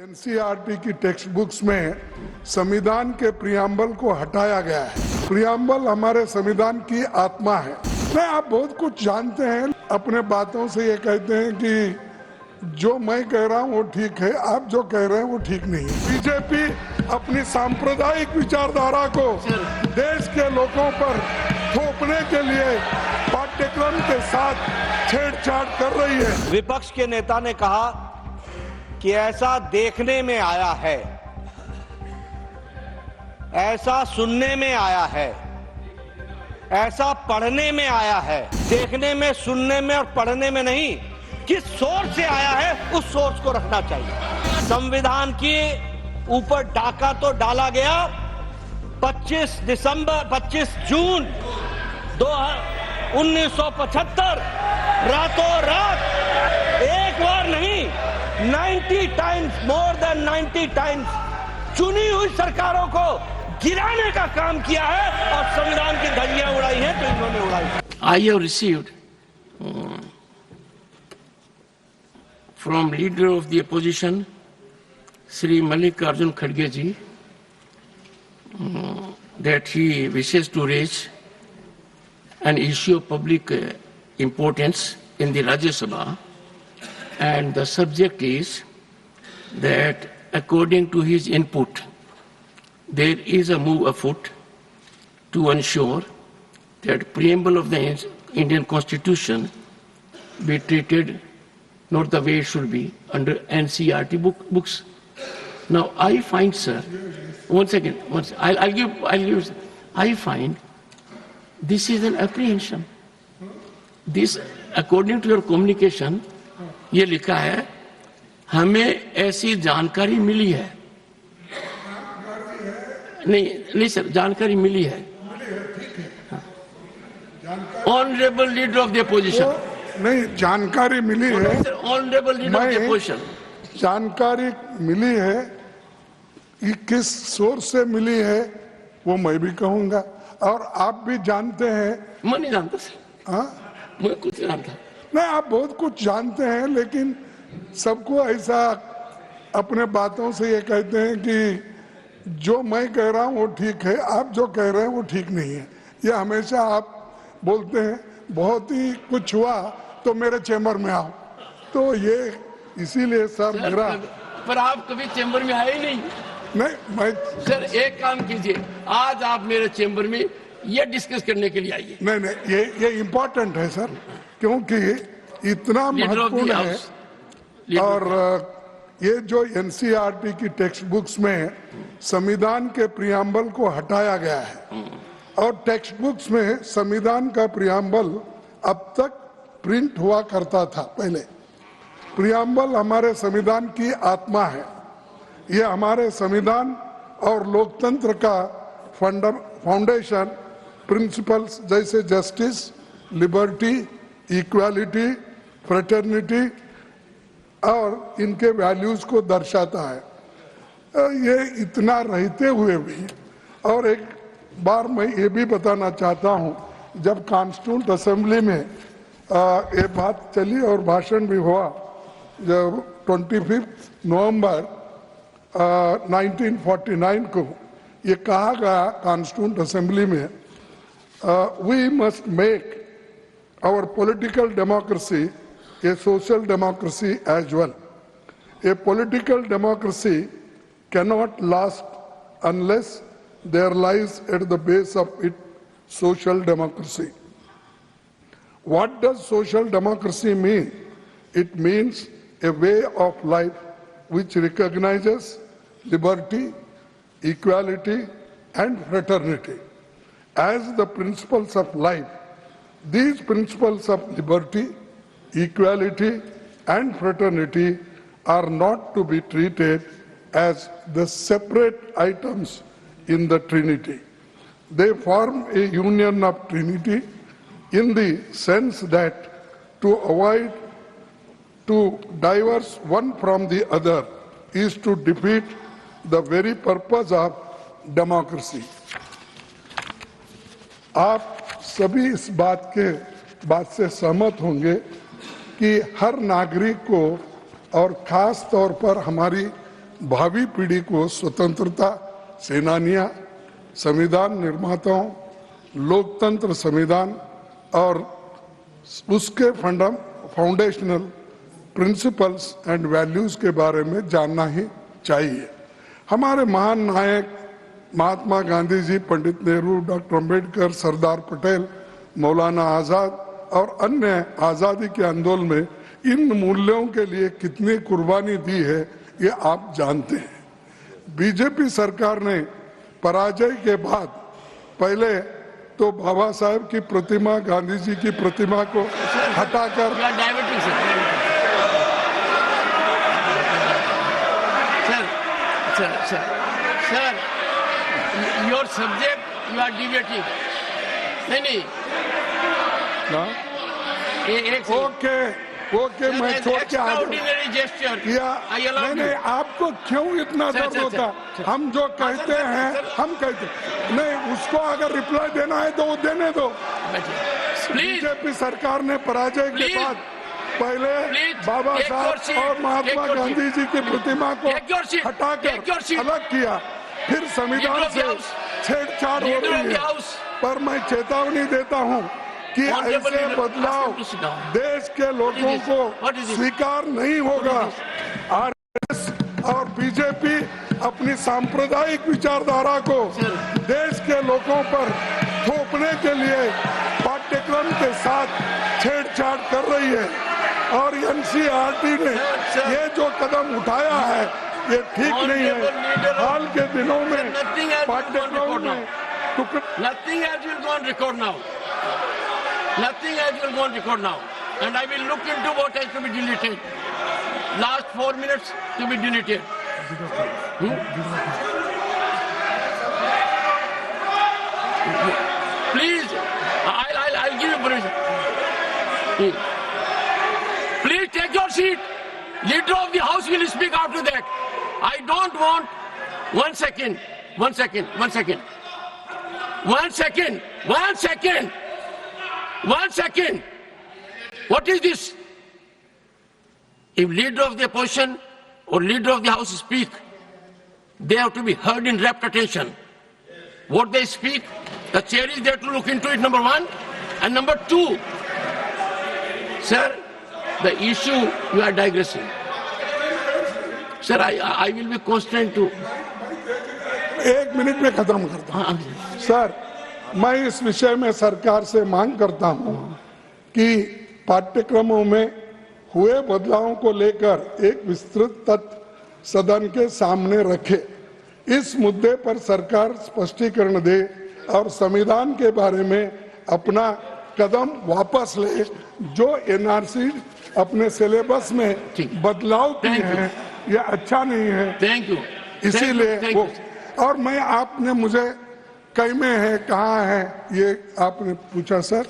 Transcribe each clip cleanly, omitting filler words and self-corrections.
NCERT की text books में संविधान के प्रियम्बल को हटाया गया है। प्रियम्बल हमारे संविधान की आत्मा है। मैं आप बहुत कुछ जानते हैं, अपने बातों से ये कहते हैं कि जो मैं कह रहा हूँ वो ठीक है, आप जो कह रहे हैं वो ठीक नहीं है। बीजेपी अपनी सांप्रदायिक विचारधारा को देश के लोगों पर थोपने के लिए पाठ्यक्रम के साथ छेड़छाड़ कर रही है। विपक्ष के नेता ने कहा कि ऐसा देखने में आया है, ऐसा सुनने में आया है, ऐसा पढ़ने में आया है। देखने में, सुनने में और पढ़ने में नहीं, किस सोर्स से आया है उस सोर्स को रखना चाहिए। संविधान के ऊपर डाका तो डाला गया 25 जून 1975 रातों रात, एक बार नहीं 90 टाइम्स, मोर देन 90 टाइम्स चुनी हुई सरकारों को गिराने का काम किया है और संविधान की धज्जियां उड़ाई हैं तो इन्होंने उड़ाई। I have received from leader of the opposition, Shri Mallikarjun Kharge ji, that he wishes to raise an issue of public importance in the Rajya Sabha, and the subject is that according to his input, there is a move afoot to ensure that preamble of the Indian Constitution be treated not the way it should be under NCERT books. Now I find, sir, I'll give, I find this is an apprehension. This, according to your communication, ये लिखा है हमें ऐसी जानकारी मिली है। नहीं sir, जानकारी मिली है। Honourable leader of the opposition, नहीं जानकारी मिली है। Honourable leader of the opposition, जानकारी मिली है कि किस सोर्स से मिली है वो मैं भी कहूंगा, और आप भी जानते हैं। मैं नहीं जानता सर। हाँ, मैं कुछ नहीं जानता। नहीं, आप बहुत कुछ जानते हैं, लेकिन सबको ऐसा अपने बातों से ये कहते हैं कि जो मैं कह रहा हूँ वो ठीक है, आप जो कह रहे हैं वो ठीक नहीं है। ये हमेशा आप बोलते हैं। बहुत ही कुछ हुआ तो मेरे चैम्बर में आओ, तो ये इसीलिए सर मेरा। पर आप कभी चैम्बर में आए ही नहीं। मैं सर एक काम कीजिए, आज आप मेरे चैम्बर में ये डिस्कस करने के लिए आइए। नहीं, ये इम्पोर्टेंट है सर, क्योंकि इतना महत्वपूर्ण है। और ये जो एनसीईआरटी की टेक्स्ट बुक्स में संविधान के प्रियम्बल को हटाया गया है, और टेक्स्ट बुक्स में संविधान का प्रियम्बल अब तक प्रिंट हुआ करता था। पहले प्रियम्बल हमारे संविधान की आत्मा है। ये हमारे संविधान और लोकतंत्र का फाउंडेशन प्रिंसिपल्स जैसे जस्टिस, लिबर्टी, इक्वालिटी, फ्रेटर्निटी और इनके वैल्यूज को दर्शाता है। ये इतना रहते हुए भी, और एक बार मैं ये भी बताना चाहता हूँ, जब कॉन्स्टिट्यूंट असेंबली में ये बात चली और भाषण भी हुआ, जब 25 नवंबर 1949 को ये कहा गया कॉन्स्टिट्यूंट असेंबली में, we must make our political democracy a social democracy as well. A political democracy cannot last unless there lies at the base of it social democracy. What does social democracy mean? It means a way of life which recognizes liberty, equality, and fraternity as the principles of life. These principles of liberty, equality, and fraternity are not to be treated as the separate items in the Trinity. They form a union of Trinity in the sense that to avoid to diverge one from the other is to defeat the very purpose of democracy. आप सभी इस बात से सहमत होंगे कि हर नागरिक को, और खास तौर पर हमारी भावी पीढ़ी को स्वतंत्रता सेनानियां, संविधान निर्माताओं, लोकतंत्र संविधान और उसके फाउंडेशनल प्रिंसिपल्स एंड वैल्यूज के बारे में जानना ही चाहिए। हमारे महान नायक महात्मा गांधी जी, पंडित नेहरू, डॉक्टर अंबेडकर, सरदार पटेल, मौलाना आजाद और अन्य आजादी के आंदोलन में इन मूल्यों के लिए कितनी कुर्बानी दी है ये आप जानते हैं। बीजेपी सरकार ने पराजय के बाद पहले तो बाबा साहेब की प्रतिमा, गांधी जी की प्रतिमा को हटाकर sir, your subject you are debating. नहीं ओके मैं छोड़ के आ किया। नहीं, आपको क्यों इतना दर्द होता? हम जो कहते हैं हम कहते नहीं, उसको अगर रिप्लाई देना है तो वो देने दो। बीजेपी सरकार ने पराजय के बाद पहले बाबा साहब और महात्मा गांधी जी की प्रतिमा को हटाकर अलग किया, फिर संविधान से छेड़छाड़ हो रही है। पर मैं चेतावनी देता हूं कि ऐसे बदलाव देश के लोगों को स्वीकार नहीं होगा। आरएसएस और बीजेपी अपनी सांप्रदायिक विचारधारा को देश के लोगों पर थोपने के लिए पाठ्यक्रम के साथ छेड़छाड़ कर रही है और एनसीईआरटी ने ये जो कदम उठाया है ये ठीक नहीं है। हाल के दिनों में पाठ्यक्रम में Nothing else will go on record now. Nothing else will go on record now. And I will look into what has to be deleted. Last 4 minutes to be deleted. Please, I'll give you permission. Please take your seat. Leader of the House will speak after that. I don't want 1 second. 1 second. 1 second. 1 second. 1 second. 1 second. What is this? If leader of the opposition or leader of the House speak, they have to be heard in rapt attention. What they speak, the chair is there to look into it, number one. And number two, sir, the issue you are digressing. Sir, I will be constrained to. 1 minute में खत्म करता हूं। Sir, मैं इस विषय में सरकार से मांग करता हूं कि पाठ्यक्रमों में हुए बदलावों को लेकर एक विस्तृत तथ्य सदन के सामने रखे। इस मुद्दे पर सरकार स्पष्टीकरण दे और संविधान के बारे में अपना कदम वापस ले। जो एनआरसी अपने सिलेबस में बदलाव किए हैं ये अच्छा नहीं है। Thank you. इसीलिए वो, और मैं आपने मुझे कई में है कहाँ है ये आपने पूछा सर,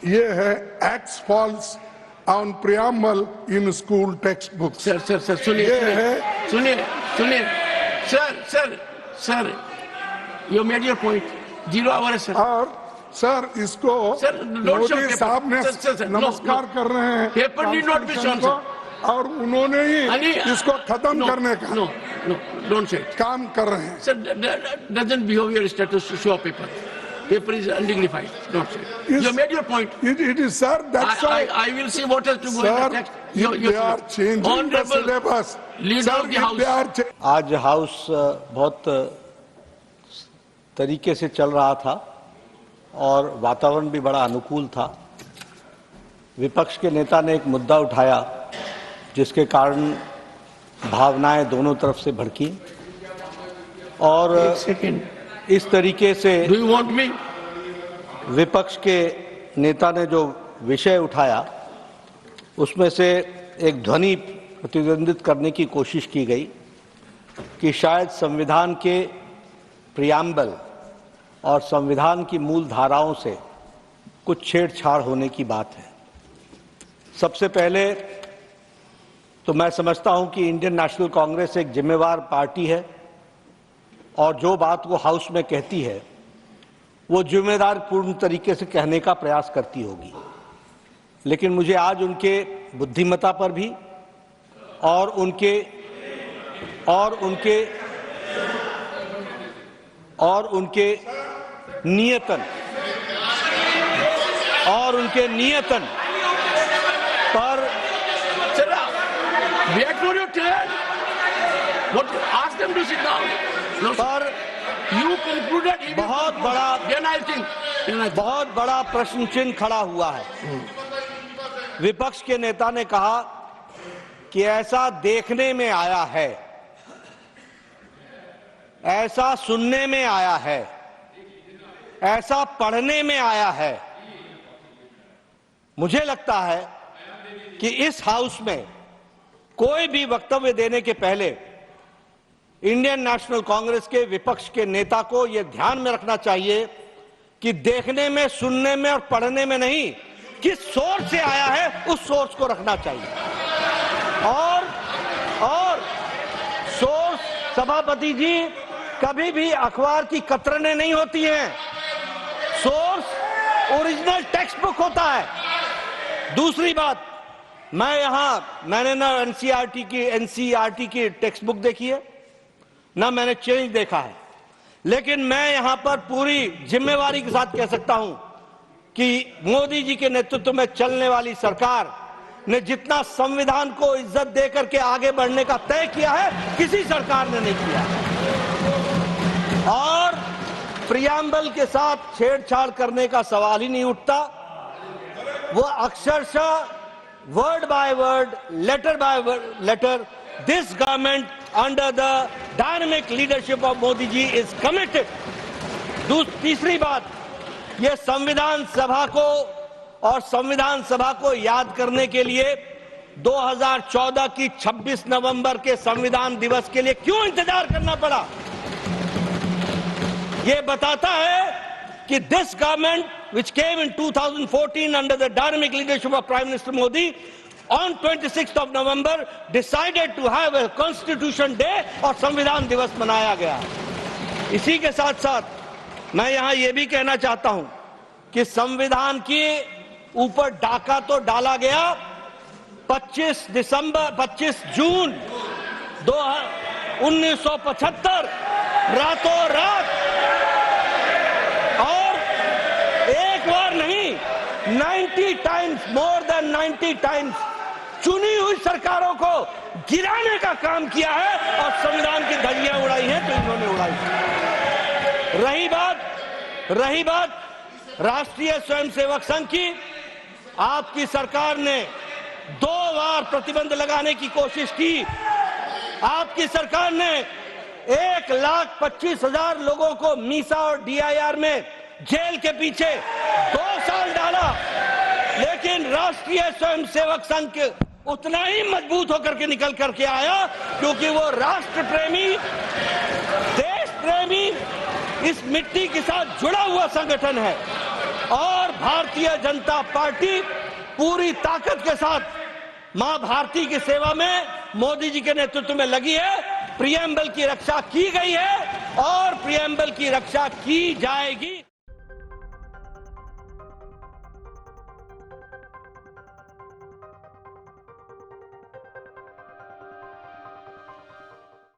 ये है acts falls on preamble in school text book. Sir सुनिए sir you made your point. 0 hour sir. और सर इसको मोदी साहब ने नमस्कार कर रहे हैं paper need not be shown और उन्होंने ही इसको खत्म करने का डोंट से काम कर रहे हैं। Sir doesn't behave your status to show paper. Paper is undignified. Don't say. You made your point. It is, sir. That's why I will see what has to go in the text. They are changing the syllabus. Leader of the House. आज house बहुत तरीके से चल रहा था और वातावरण भी बड़ा अनुकूल था। विपक्ष के नेता ने एक मुद्दा उठाया जिसके कारण भावनाएं दोनों तरफ से भड़की और इस तरीके से विपक्ष के नेता ने जो विषय उठाया उसमें से एक ध्वनि प्रतिद्वंदित करने की कोशिश की गई कि शायद संविधान के प्रियम्बल और संविधान की मूल धाराओं से कुछ छेड़छाड़ होने की बात है। सबसे पहले तो मैं समझता हूं कि इंडियन नेशनल कांग्रेस एक जिम्मेवार पार्टी है और जो बात वो हाउस में कहती है वो जिम्मेदार पूर्ण तरीके से कहने का प्रयास करती होगी। लेकिन मुझे आज उनके बुद्धिमत्ता पर भी और उनके और उनके नियतन पर Wait for your turn. What? Ask them to sit down. No, पर you concluded. It is बहुत not बड़ा- good. Then I think. बहुत बड़ा प्रश्न चिन्ह खड़ा हुआ है। विपक्ष के नेता ने कहा कि ऐसा देखने में आया है, ऐसा सुनने में आया है, ऐसा पढ़ने में आया है। मुझे लगता है कि इस हाउस में कोई भी वक्तव्य देने के पहले इंडियन नेशनल कांग्रेस के विपक्ष के नेता को यह ध्यान में रखना चाहिए कि देखने में, सुनने में और पढ़ने में नहीं, किस सोर्स से आया है उस सोर्स को रखना चाहिए। और सोर्स, सभापति जी, कभी भी अखबार की कतरने नहीं होती हैं। सोर्स ओरिजिनल टेक्स्ट बुक होता है। दूसरी बात, मैंने ना एनसीईआरटी की टेक्स्ट बुक देखी है, ना मैंने चेंज देखा है, लेकिन मैं यहां पर पूरी जिम्मेवारी के साथ कह सकता हूं कि मोदी जी के नेतृत्व में चलने वाली सरकार ने जितना संविधान को इज्जत देकर के आगे बढ़ने का तय किया है, किसी सरकार ने नहीं किया। और प्रियम्बल के साथ छेड़छाड़ करने का सवाल ही नहीं उठता। वो अक्षरशः word by word, letter by letter, this government under the dynamic leadership of Modi ji is committed. तीसरी बात, ये संविधान सभा को याद करने के लिए 2014 की 26 नवंबर के संविधान दिवस के लिए क्यों इंतजार करना पड़ा? ये बताता है कि this government which came in 2014 under the dynamic leadership of Prime Minister Modi on 26th of November decided to have a Constitution Day और संविधान दिवस मनाया गया। इसी के साथ साथ मैं यहां यह भी कहना चाहता हूं कि संविधान के ऊपर डाका तो डाला गया 25 जून 1975 रातों रात, और एक बार नहीं 90 टाइम्स, मोर देन 90 टाइम्स चुनी हुई सरकारों को गिराने का काम किया है और संविधान की धज्जियां उड़ाई हैं तो इन्होंने उड़ाई। रही बात राष्ट्रीय स्वयंसेवक संघ की, आपकी सरकार ने 2 बार प्रतिबंध लगाने की कोशिश की। आपकी सरकार ने 1,25,000 लोगों को मीसा और डीआईआर में जेल के पीछे 2 साल डाला, लेकिन राष्ट्रीय स्वयंसेवक संघ उतना ही मजबूत होकर के निकल करके आया, क्योंकि वो राष्ट्र प्रेमी, देश प्रेमी, इस मिट्टी के साथ जुड़ा हुआ संगठन है। और भारतीय जनता पार्टी पूरी ताकत के साथ मां भारती की सेवा में मोदी जी के नेतृत्व में लगी है। प्रियम्बल की रक्षा की गई है और प्रियम्बल की रक्षा की जाएगी।